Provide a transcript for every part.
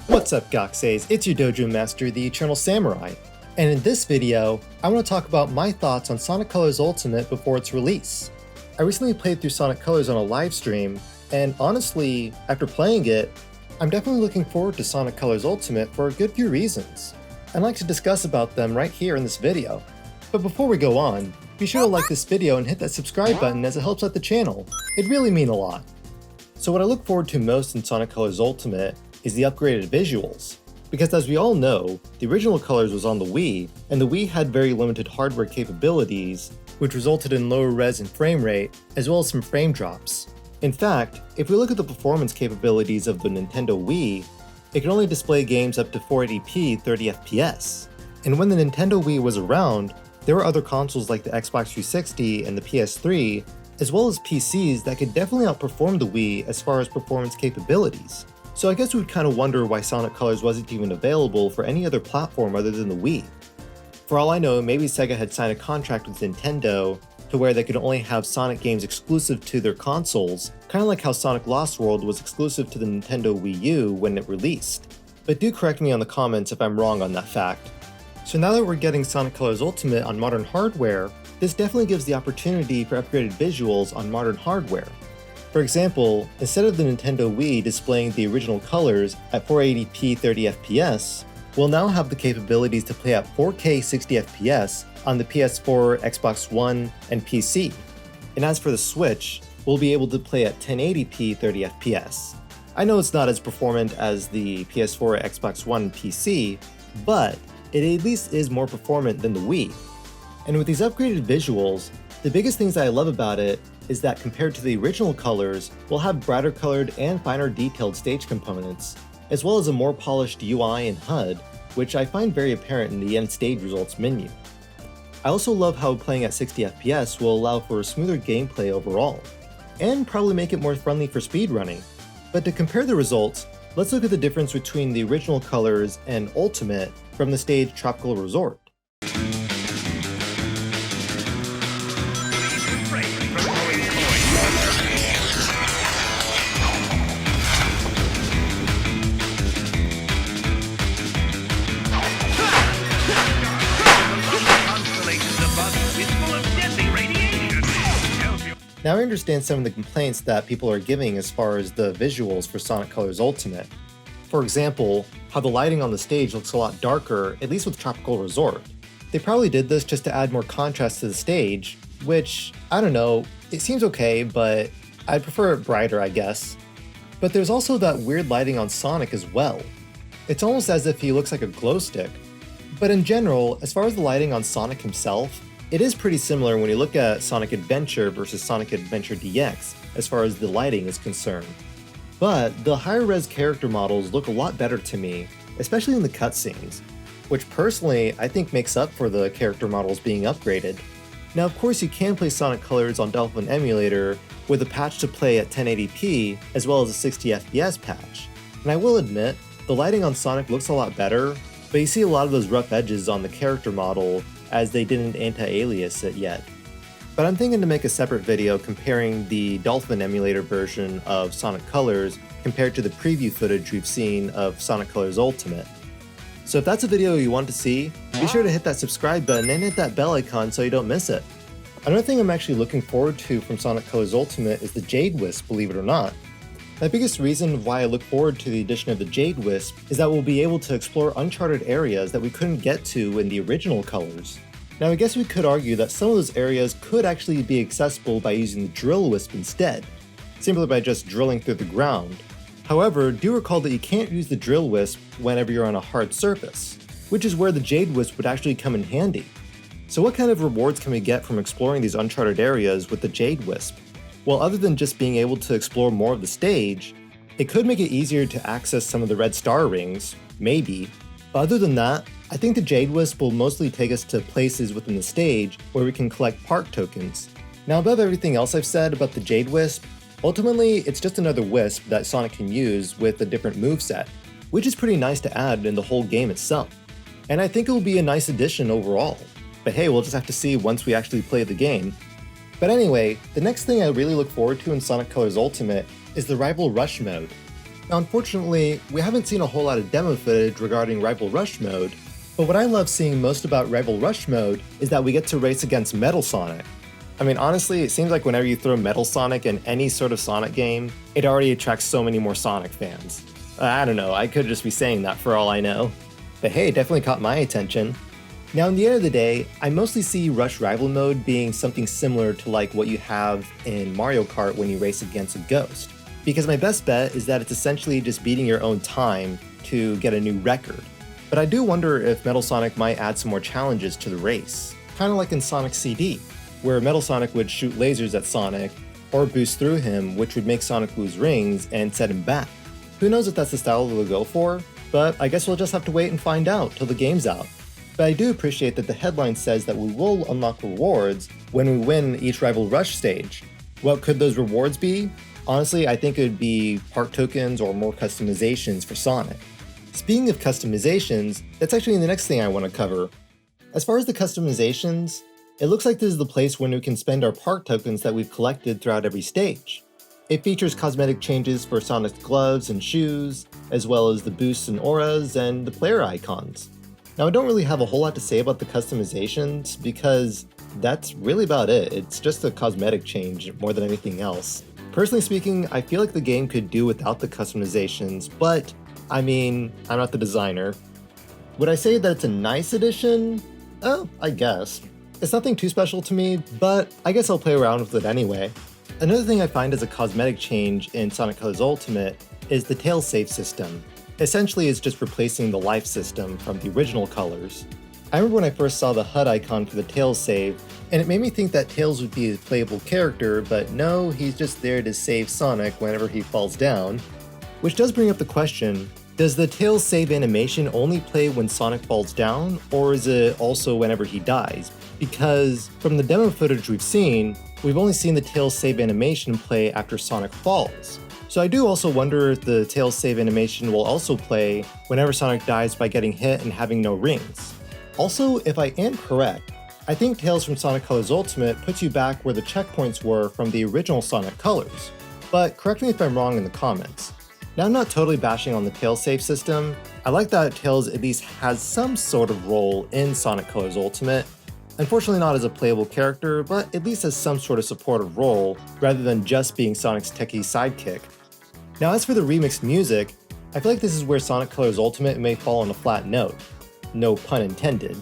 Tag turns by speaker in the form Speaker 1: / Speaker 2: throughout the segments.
Speaker 1: What's up, Goxays? It's your Dojo Master, the Eternal Samurai, and in this video, I want to talk about my thoughts on Sonic Colors Ultimate before its release. I recently played through Sonic Colors on a live stream, and honestly, after playing it, I'm definitely looking forward to Sonic Colors Ultimate for a good few reasons. I'd like to discuss about them right here in this video. But before we go on, be sure to like this video and hit that subscribe button as it helps out the channel. It'd really mean a lot. So what I look forward to most in Sonic Colors Ultimate is the upgraded visuals. Because as we all know, the original Colors was on the Wii, and the Wii had very limited hardware capabilities, which resulted in lower res and frame rate, as well as some frame drops. In fact, if we look at the performance capabilities of the Nintendo Wii, it can only display games up to 480p 30fps. And when the Nintendo Wii was around, there were other consoles like the Xbox 360 and the PS3, as well as PCs that could definitely outperform the Wii as far as performance capabilities. So I guess we'd kind of wonder why Sonic Colors wasn't even available for any other platform other than the Wii. For all I know, maybe SEGA had signed a contract with Nintendo to where they could only have Sonic games exclusive to their consoles, kind of like how Sonic Lost World was exclusive to the Nintendo Wii U when it released. But do correct me on the comments if I'm wrong on that fact. So now that we're getting Sonic Colors Ultimate on modern hardware, this definitely gives the opportunity for upgraded visuals on modern hardware. For example, instead of the Nintendo Wii displaying the original colors at 480p 30fps, we'll now have the capabilities to play at 4K 60fps on the PS4, Xbox One, and PC. And as for the Switch, we'll be able to play at 1080p 30fps. I know it's not as performant as the PS4, Xbox One, and PC, but it at least is more performant than the Wii. And with these upgraded visuals, the biggest things that I love about it is that compared to the original Colors, we'll have brighter colored and finer detailed stage components, as well as a more polished UI and HUD, which I find very apparent in the end stage results menu. I also love how playing at 60fps will allow for a smoother gameplay overall, and probably make it more friendly for speedrunning. But to compare the results, let's look at the difference between the original Colors and Ultimate from the stage Tropical Resort. Now I understand some of the complaints that people are giving as far as the visuals for Sonic Colors Ultimate. For example, how the lighting on the stage looks a lot darker, at least with Tropical Resort. They probably did this just to add more contrast to the stage, which, I don't know, it seems okay, but I'd prefer it brighter, I guess. But there's also that weird lighting on Sonic as well. It's almost as if he looks like a glow stick. But in general, as far as the lighting on Sonic himself, it is pretty similar when you look at Sonic Adventure versus Sonic Adventure DX as far as the lighting is concerned. But the higher res character models look a lot better to me, especially in the cutscenes, which personally I think makes up for the character models being upgraded. Now of course you can play Sonic Colors on Dolphin Emulator with a patch to play at 1080p as well as a 60fps patch. And I will admit, the lighting on Sonic looks a lot better, but you see a lot of those rough edges on the character model as they didn't anti-alias it yet. But I'm thinking to make a separate video comparing the Dolphin Emulator version of Sonic Colors compared to the preview footage we've seen of Sonic Colors Ultimate. So if that's a video you want to see, be sure to hit that subscribe button and hit that bell icon so you don't miss it. Another thing I'm actually looking forward to from Sonic Colors Ultimate is the Jade Wisp, believe it or not. My biggest reason why I look forward to the addition of the Jade Wisp is that we'll be able to explore uncharted areas that we couldn't get to in the original Colors. Now I guess we could argue that some of those areas could actually be accessible by using the Drill Wisp instead, simply by just drilling through the ground. However, do recall that you can't use the Drill Wisp whenever you're on a hard surface, which is where the Jade Wisp would actually come in handy. So what kind of rewards can we get from exploring these uncharted areas with the Jade Wisp? Well, other than just being able to explore more of the stage, it could make it easier to access some of the red star rings, maybe. But other than that, I think the Jade Wisp will mostly take us to places within the stage where we can collect park tokens. Now above everything else I've said about the Jade Wisp, ultimately it's just another wisp that Sonic can use with a different moveset, which is pretty nice to add in the whole game itself. And I think it will be a nice addition overall. But hey, we'll just have to see once we actually play the game. But anyway, the next thing I really look forward to in Sonic Colors Ultimate is the Rival Rush mode. Now, unfortunately, we haven't seen a whole lot of demo footage regarding Rival Rush mode, but what I love seeing most about Rival Rush mode is that we get to race against Metal Sonic. I mean, honestly, it seems like whenever you throw Metal Sonic in any sort of Sonic game, it already attracts so many more Sonic fans. I don't know, I could just be saying that for all I know. But hey, it definitely caught my attention. Now, in the end of the day, I mostly see Rush Rival mode being something similar to like what you have in Mario Kart when you race against a ghost. Because my best bet is that it's essentially just beating your own time to get a new record. But I do wonder if Metal Sonic might add some more challenges to the race, kind of like in Sonic CD, where Metal Sonic would shoot lasers at Sonic or boost through him, which would make Sonic lose rings and set him back. Who knows if that's the style they'll go for, but I guess we'll just have to wait and find out till the game's out. But I do appreciate that the headline says that we will unlock rewards when we win each Rival Rush stage. What could those rewards be? Honestly, I think it would be park tokens or more customizations for Sonic. Speaking of customizations, that's actually the next thing I want to cover. As far as the customizations, it looks like this is the place when we can spend our park tokens that we've collected throughout every stage. It features cosmetic changes for Sonic's gloves and shoes, as well as the boosts and auras and the player icons. Now, I don't really have a whole lot to say about the customizations because that's really about it. It's just a cosmetic change more than anything else. Personally speaking, I feel like the game could do without the customizations, but I mean, I'm not the designer. Would I say that it's a nice addition? Oh, I guess. It's nothing too special to me, but I guess I'll play around with it anyway. Another thing I find as a cosmetic change in Sonic Colors Ultimate is the Tails save system. Essentially, it's just replacing the life system from the original colors. I remember when I first saw the HUD icon for the Tails save, and it made me think that Tails would be a playable character, but no, he's just there to save Sonic whenever he falls down. Which does bring up the question, does the Tails save animation only play when Sonic falls down, or is it also whenever he dies? Because from the demo footage we've seen, we've only seen the Tails save animation play after Sonic falls. So I do also wonder if the Tails save animation will also play whenever Sonic dies by getting hit and having no rings. Also, if I am correct, I think Tails from Sonic Colors Ultimate puts you back where the checkpoints were from the original Sonic Colors. But correct me if I'm wrong in the comments. Now, I'm not totally bashing on the Tails save system. I like that Tails at least has some sort of role in Sonic Colors Ultimate. Unfortunately not as a playable character, but at least as some sort of supportive role, rather than just being Sonic's techie sidekick. Now, as for the remixed music, I feel like this is where Sonic Colors Ultimate may fall on a flat note. No pun intended.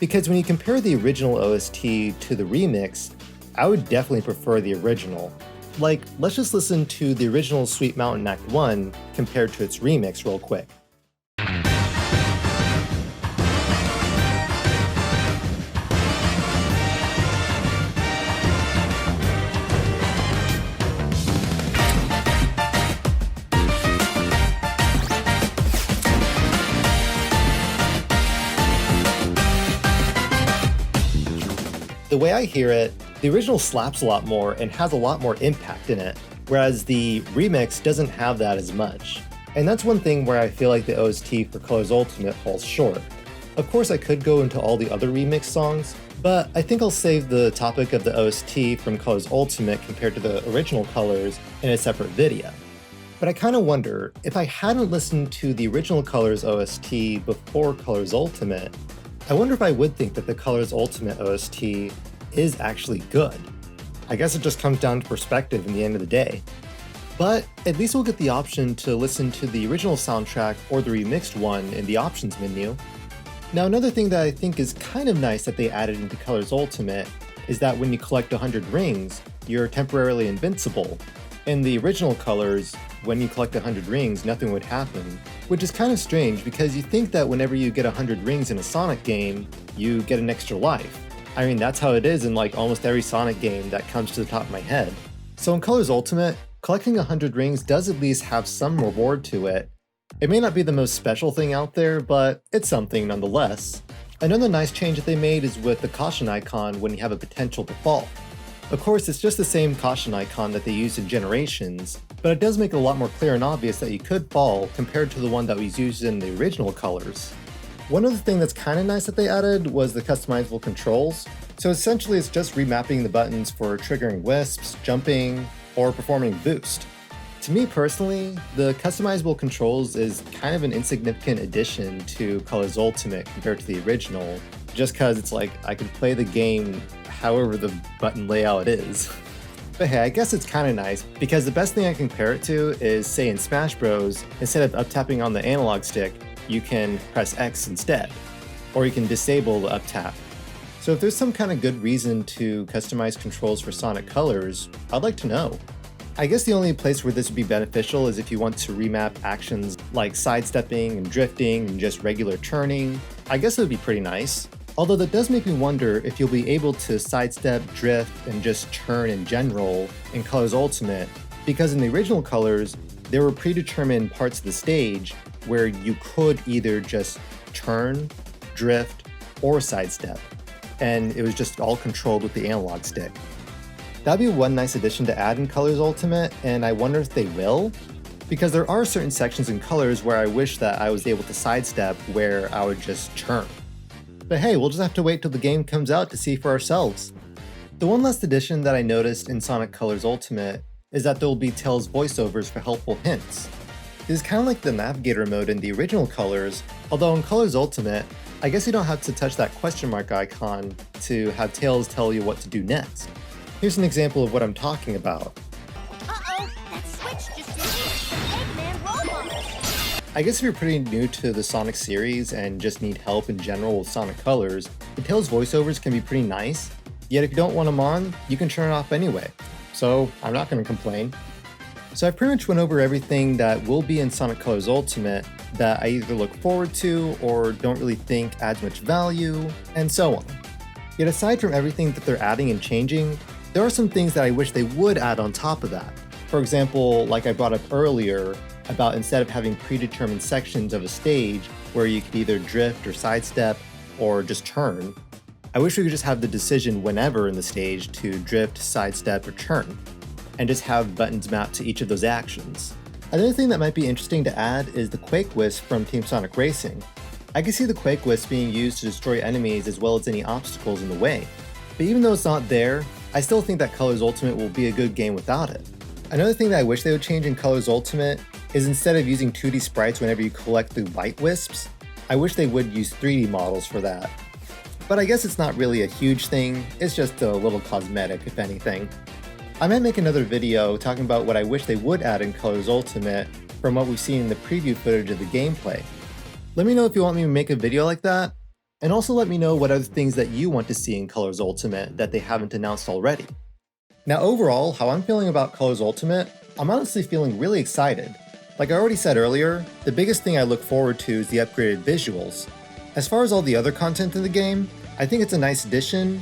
Speaker 1: Because when you compare the original OST to the remix, I would definitely prefer the original. Like, let's just listen to the original Sweet Mountain Act 1 compared to its remix real quick. The way I hear it, the original slaps a lot more and has a lot more impact in it, whereas the remix doesn't have that as much. And that's one thing where I feel like the OST for Colors Ultimate falls short. Of course, I could go into all the other remix songs, but I think I'll save the topic of the OST from Colors Ultimate compared to the original Colors in a separate video. But I kind of wonder, if I hadn't listened to the original Colors OST before Colors Ultimate, I wonder if I would think that the Colors Ultimate OST is actually good. I guess it just comes down to perspective in the end of the day. But at least we'll get the option to listen to the original soundtrack or the remixed one in the options menu. Now, another thing that I think is kind of nice that they added into Colors Ultimate is that when you collect 100 rings, you're temporarily invincible. In the original Colors, when you collect 100 rings, nothing would happen, which is kind of strange because you think that whenever you get 100 rings in a Sonic game, you get an extra life. I mean, that's how it is in like almost every Sonic game that comes to the top of my head. So in Colors Ultimate, collecting 100 rings does at least have some reward to it. It may not be the most special thing out there, but it's something nonetheless. Another nice change that they made is with the caution icon when you have a potential to fall. Of course, it's just the same caution icon that they used in Generations, but it does make it a lot more clear and obvious that you could fall compared to the one that was used in the original Colors. One other thing that's kind of nice that they added was the Customizable Controls. So essentially it's just remapping the buttons for triggering wisps, jumping, or performing boost. To me personally, the customizable controls is kind of an insignificant addition to Colors Ultimate compared to the original, just cause it's like I can play the game however the button layout is. But hey, I guess it's kinda nice, because the best thing I can compare it to is, say in Smash Bros, instead of up-tapping on the analog stick, you can press X instead, or you can disable the up-tap. So if there's some kind of good reason to customize controls for Sonic Colors, I'd like to know. I guess the only place where this would be beneficial is if you want to remap actions like sidestepping and drifting and just regular turning. I guess it would be pretty nice. Although that does make me wonder if you'll be able to sidestep, drift, and just turn in general in Colors Ultimate, because in the original Colors, there were predetermined parts of the stage where you could either just turn, drift, or sidestep, and it was just all controlled with the analog stick. That'd be one nice addition to add in Colors Ultimate, and I wonder if they will, because there are certain sections in Colors where I wish that I was able to sidestep where I would just turn. But hey, we'll just have to wait till the game comes out to see for ourselves. The one last addition that I noticed in Sonic Colors Ultimate is that there will be Tails voiceovers for helpful hints. This is kind of like the Navigator mode in the original Colors, although in Colors Ultimate, I guess you don't have to touch that question mark icon to have Tails tell you what to do next. Here's an example of what I'm talking about.
Speaker 2: Uh-oh, that switch just released the Eggman robot.
Speaker 1: I guess if you're pretty new to the Sonic series and just need help in general with Sonic Colors, the Tails voiceovers can be pretty nice, yet if you don't want them on, you can turn it off anyway. So I'm not going to complain. So I pretty much went over everything that will be in Sonic Colors Ultimate that I either look forward to or don't really think adds much value, and so on. Yet aside from everything that they're adding and changing, there are some things that I wish they would add on top of that. For example, like I brought up earlier, about instead of having predetermined sections of a stage where you could either drift or sidestep or just turn, I wish we could just have the decision whenever in the stage to drift, sidestep, or turn, and just have buttons mapped to each of those actions. Another thing that might be interesting to add is the Quake Wisp from Team Sonic Racing. I can see the Quake Wisp being used to destroy enemies as well as any obstacles in the way. But even though it's not there, I still think that Colors Ultimate will be a good game without it. Another thing that I wish they would change in Colors Ultimate is instead of using 2D sprites whenever you collect the light wisps, I wish they would use 3D models for that. But I guess it's not really a huge thing, it's just a little cosmetic if anything. I might make another video talking about what I wish they would add in Colors Ultimate from what we've seen in the preview footage of the gameplay. Let me know if you want me to make a video like that, and also let me know what other things that you want to see in Colors Ultimate that they haven't announced already. Now overall, how I'm feeling about Colors Ultimate, I'm honestly feeling really excited. Like I already said earlier, the biggest thing I look forward to is the upgraded visuals. As far as all the other content in the game, I think it's a nice addition,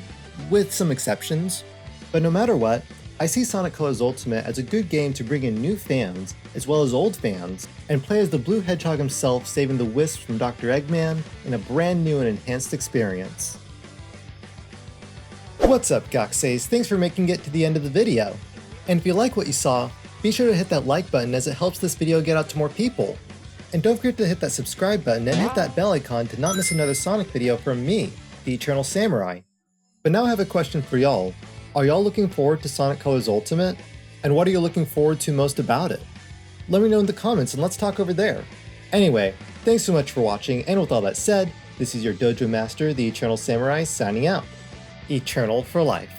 Speaker 1: with some exceptions. But no matter what, I see Sonic Colors Ultimate as a good game to bring in new fans, as well as old fans, and play as the Blue Hedgehog himself saving the Wisps from Dr. Eggman in a brand new and enhanced experience. What's up, Goxays? Thanks for making it to the end of the video. And if you like what you saw, be sure to hit that like button as it helps this video get out to more people. And don't forget to hit that subscribe button and hit that bell icon to not miss another Sonic video from me, the Eternal Samurai. But now I have a question for y'all. Are y'all looking forward to Sonic Colors Ultimate? And what are you looking forward to most about it? Let me know in the comments and let's talk over there. Anyway, thanks so much for watching, and with all that said, this is your Dojo Master, the Eternal Samurai, signing out. Eternal for life.